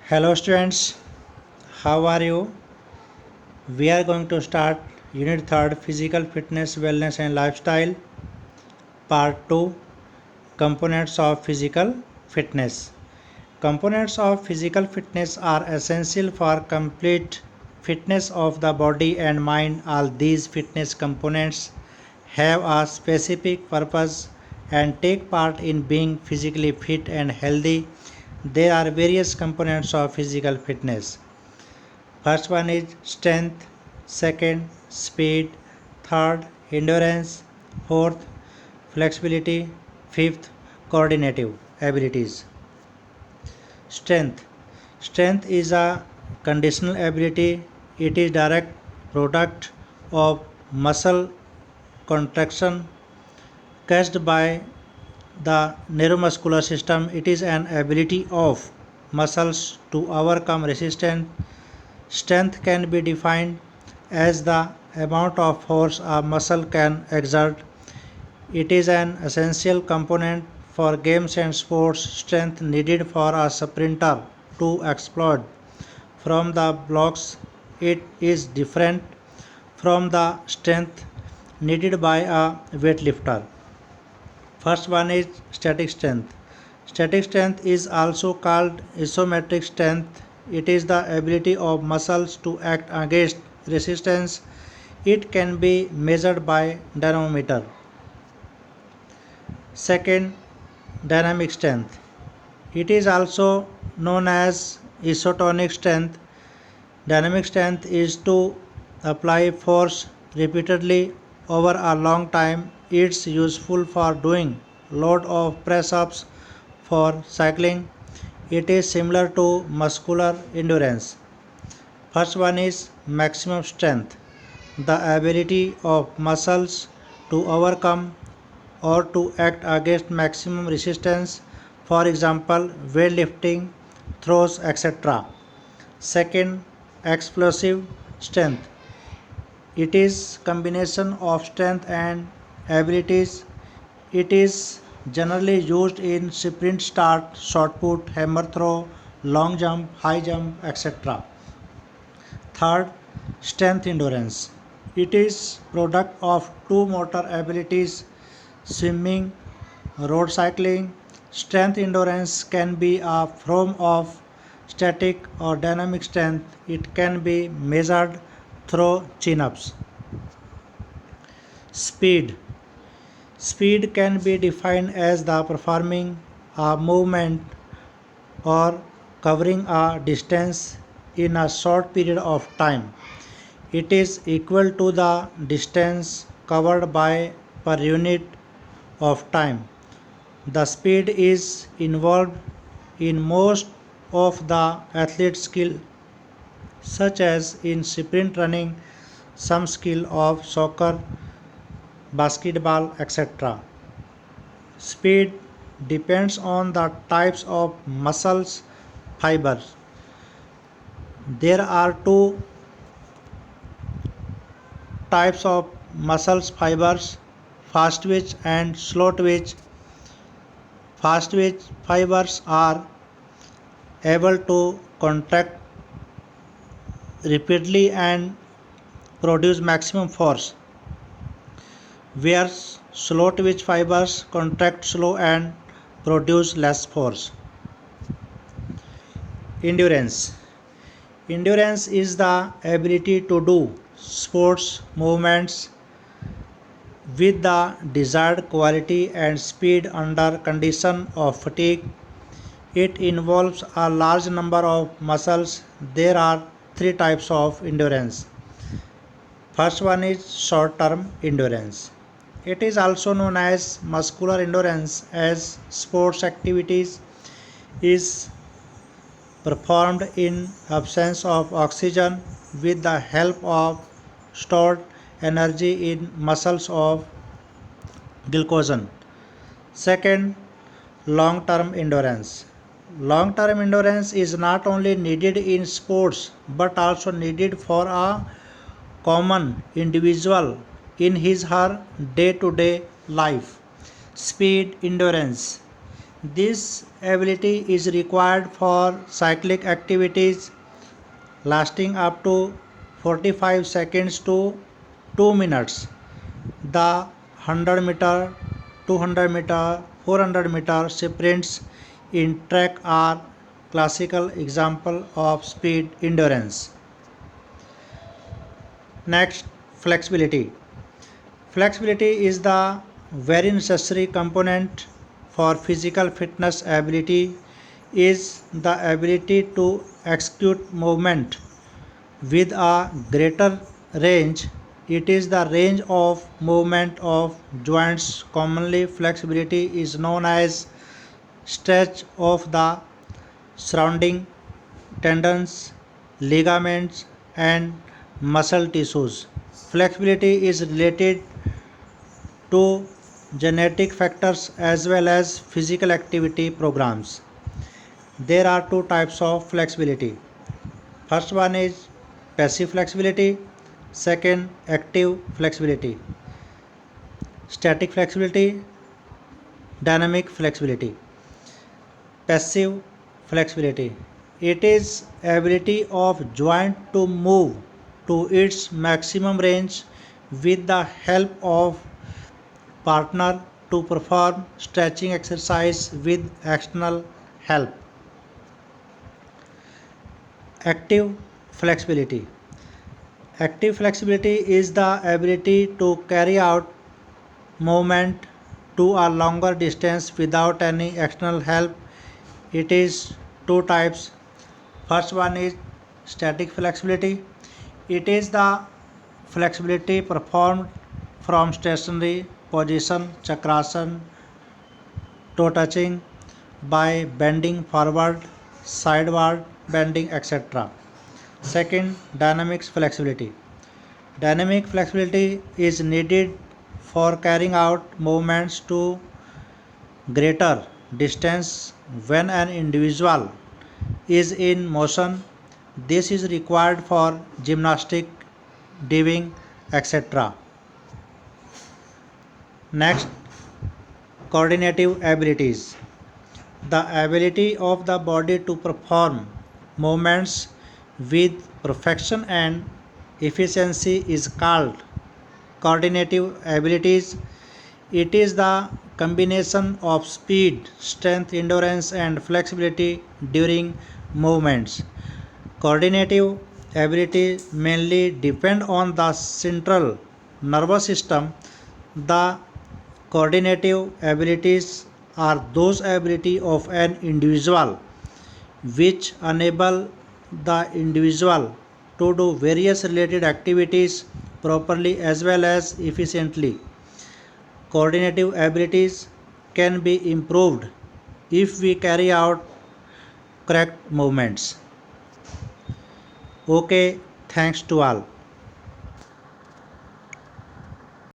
Hello students, how are you? We are going to start Unit 3rd Physical Fitness, Wellness and Lifestyle Part 2 Components of Physical Fitness. Components of physical fitness are essential for complete fitness of the body and mind. All these fitness components have a specific purpose and take part in being physically fit and healthy. There are various components of physical fitness. First one is strength, second speed, third endurance, fourth flexibility, fifth coordinative abilities. Strength. Strength is a conditional ability. It is direct product of muscle contraction caused by the neuromuscular system. It is an ability of muscles to overcome resistance. Strength can be defined as the amount of force a muscle can exert. It is an essential component for games and sports. Strength needed for a sprinter to explode from the blocks. It is different from the strength needed by a weightlifter. First one is static strength. Static strength is also called isometric strength. It is the ability of muscles to act against resistance. It can be measured by dynamometer. Second, dynamic strength. It is also known as isotonic strength. Dynamic strength is to apply force repeatedly over a long time. It's useful for doing load of press ups for cycling. It is similar to muscular endurance. First one is maximum strength, the ability of muscles to overcome or to act against maximum resistance, for example, weightlifting, throws, etc. Second, explosive strength. It is combination of strength and abilities. It is generally used in sprint start, shot put, hammer throw, long jump, high jump, etc. Third, strength endurance. It is product of two motor abilities, swimming, road cycling. Strength endurance can be a form of static or dynamic strength. It can be measured through chin-ups. Speed. Speed can be defined as the performing a movement or covering a distance in a short period of time. It is equal to the distance covered by per unit of time. The speed is involved in most of the athlete's skill, such as in sprint running, some skill of soccer, basketball, etc. Speed depends on the types of muscles fibers. There are two types of muscles fibers, fast twitch and slow twitch. Fast twitch fibers are able to contract repeatedly and produce maximum force, whereas slow twitch fibers contract slow and produce less force. Endurance. Endurance is the ability to do sports movements with the desired quality and speed under condition of fatigue. It involves a large number of muscles. There are three types of endurance. First one is short term endurance. It is also known as muscular endurance, as sports activities is performed in absence of oxygen with the help of stored energy in muscles of glycogen. Second, long term endurance. Long term endurance is not only needed in sports but also needed for a common individual in his her day to day life. Speed endurance. This ability is required for cyclic activities lasting up to 45 seconds to 2 minutes. The 100-meter, 200-meter, 400-meter sprints in track are classical example of speed endurance. Next, flexibility. Flexibility is the very necessary component for physical fitness. Ability is the ability to execute movement with a greater range. It is the range of movement of joints. Commonly, flexibility is known as stretch of the surrounding tendons, ligaments, and muscle tissues. Flexibility is related to genetic factors as well as physical activity programs. There are two types of flexibility. First one is passive flexibility, second active flexibility. Static flexibility, dynamic flexibility. Passive flexibility. It is ability of joint to move to its maximum range with the help of partner to perform stretching exercise with external help. Active flexibility. Active flexibility is the ability to carry out movement to a longer distance without any external help. It is two types. First one is static flexibility. It is the flexibility performed from stationary position, chakrasana, toe touching, by bending forward, sideward bending, etc. Second, dynamics flexibility. Dynamic flexibility is needed for carrying out movements to greater distance when an individual is in motion. This is required for gymnastic, diving, etc. Next, coordinative abilities. The ability of the body to perform movements with perfection and efficiency is called coordinative abilities. It is the combination of speed, strength, endurance, and flexibility during movements. Coordinative ability mainly depend on the central nervous system. The coordinative abilities are those ability of an individual which enable the individual to do various related activities properly as well as efficiently. Coordinative abilities can be improved if we carry out correct movements. Okay, thanks to all.